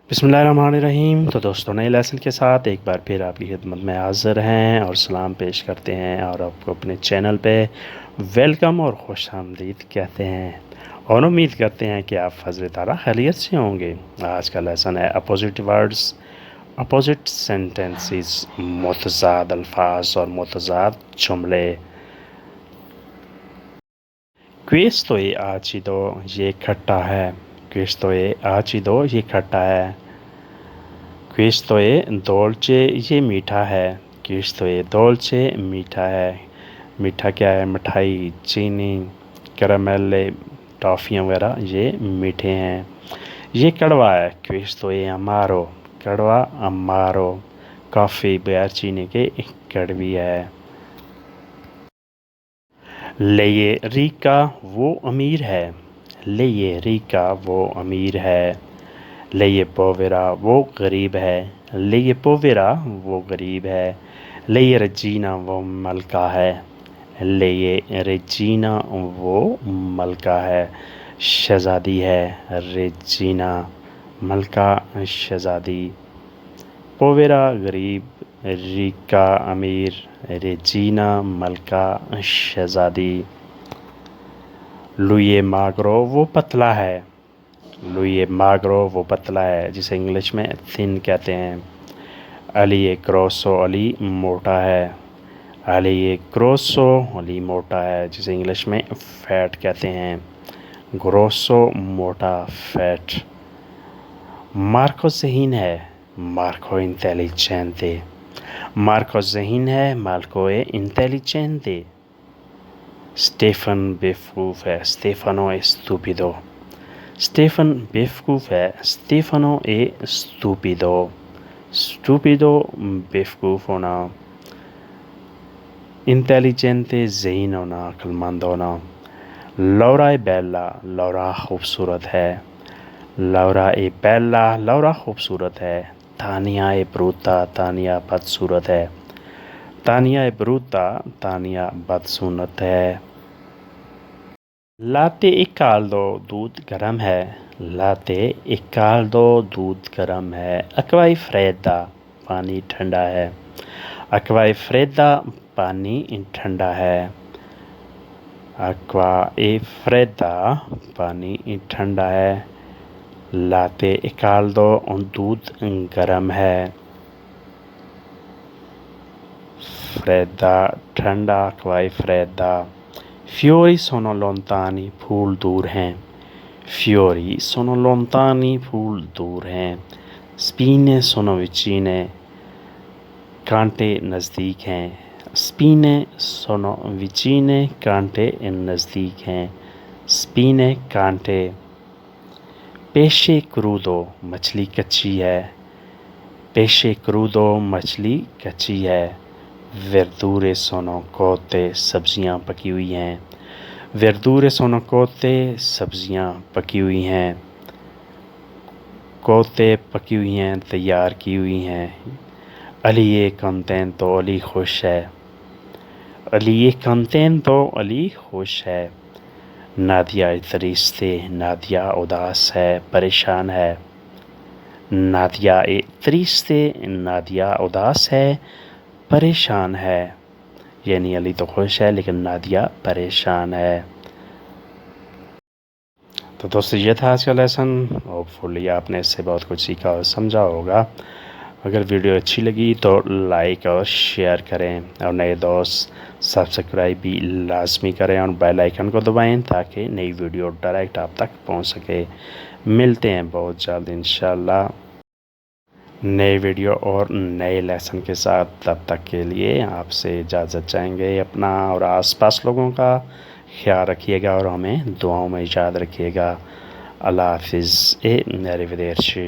बिस्मिल्लाहिर्रहमानिर्रहीम। तो दोस्तों, नए लेसन के साथ एक बार फिर आपकी खिदमत में हाज़िर हैं और सलाम पेश करते हैं और आपको अपने चैनल पे वेलकम और खुश आमदीद कहते हैं और उम्मीद करते हैं कि आप फजल ताला खैरियत से होंगे। आज का लेसन है अपोजिट वर्ड्स, अपोजिट सेंटेंसेस, मुतज़ाद अल्फाज और मुतज़ाद जुमले। क्वेस्तो ये आचिदो, ये खट्टा है। क्वेस्तो ये आचिदो, ये खट्टा है। क्वेस्तो ये डोल्चे, ये मीठा है। क्वेस्तो ये डोल्चे, मीठा है। मीठा क्या है? मिठाई, चीनी, कैरामेले, टॉफ़ियाँ वगैरह ये मीठे हैं। ये कड़वा है। क्वेस्तो ये अमारो, कड़वा, अमारो। कॉफ़ी बगैर चीनी के कड़वी है। लेये रिका, वो अमीर है। लेये रिका, वो अमीर है। लेये पोवेरा, वो गरीब है। लेये पोवेरा, वो गरीब है। लेये रजीना, वो मलका है। लेये रेजीना, वो मलका है, शहज़ादी है। रेजीना, मलका, शहज़ादी। पोवेरा गरीब, रिका अमीर, रेजीना मलका, शहज़ादी। लुए मागरो, वो पतला है। लुए मागरो, वो पतला है, जिसे इंग्लिश में थिन कहते हैं। अली ग्रोसो, अली मोटा है। अली ग्रोसो, अली मोटा है, जिसे इंग्लिश में फैट कहते हैं। ग्रोसो, मोटा, फैट। मार्को ज़हीन है। मार्को इंटेलिजेंटे। मार्को ज़हीन है, मार्को ए इंटेलिजेंटे। स्टेफन बेवकूफ़ है। स्टेफानो ए स्टूपिडो। स्टेफन बेवकूफ़ है, स्टेफानो ए स्टूपिडो। स्टूपिडो, बेवकूफ़ होना। इंटेलिजेंटे, ज़हीन होना, अक्लमंद होना। लौरा ए बेला, लौरा खूबसूरत है। लौरा ए बेला, लौरा खूबसूरत है। तानिया ए ब्रूता, तानिया बदसूरत है। तानिया ए ब्रूता, तानिया बदसूरत है। लाते ए काल्दो, दूध गर्म है। लाते ए काल्दो, दूध गर्म है। अक्वाई फ्रेदा, पानी ठंडा है। अक्वाई फ्रेदा, पानी ठंडा है। अक्वा ए फ्रेदा, पानी ठंडा है। लाते ए काल्दो, दूध गर्म है। फ्रेदा, ठंडा, अक्वाई फ्रेदा। फ्योरी सोनो लोंतानी, फूल दूर हैं। फ्योरी सोनो लोंतानी, फूल दूर हैं। स्पीने सोनो विचीने, कांटे नज़दीक हैं। स्पीने सोनो विचीने, कांटे नज़दीक हैं। स्पीने, कांटे। पेशे क्रूदो, मछली कच्ची है। पेशे क्रूदो, मछली कच्ची है। वर्दूरे सोनो कोते, सब्जियां पकी हुई हैं। वर्दूरे सोनो कोते, सब्जियां पकी हुई हैं। कोते पकी हुई हैं, तैयार की हुई हैं। अली ये कंटेंतो, अली खुश है। अली ये कंटेंतो, अली खुश है। नादिया तरिस्ते, नादिया उदास है, परेशान है। नादिया ए तरिस्ते, नादिया उदास है, परेशान है। यानी अली तो खुश है लेकिन नादिया परेशान है। तो दोस्तों, ये था आज का लेसन। होपफुली आपने इससे बहुत कुछ सीखा और समझा होगा। अगर वीडियो अच्छी लगी तो लाइक और शेयर करें और नए दोस्त सब्सक्राइब भी लाजमी करें और बेल आइकन को दबाएं ताकि नई वीडियो डायरेक्ट आप तक पहुंच सके। मिलते हैं बहुत जल्द इंशाल्लाह नए वीडियो और नए लेसन के साथ। तब तक के लिए आपसे इजाज़त चाहेंगे। अपना और आसपास लोगों का ख्याल रखिएगा और हमें दुआओं में याद रखिएगा। अल्लाह हाफिज़। ए arrivederci।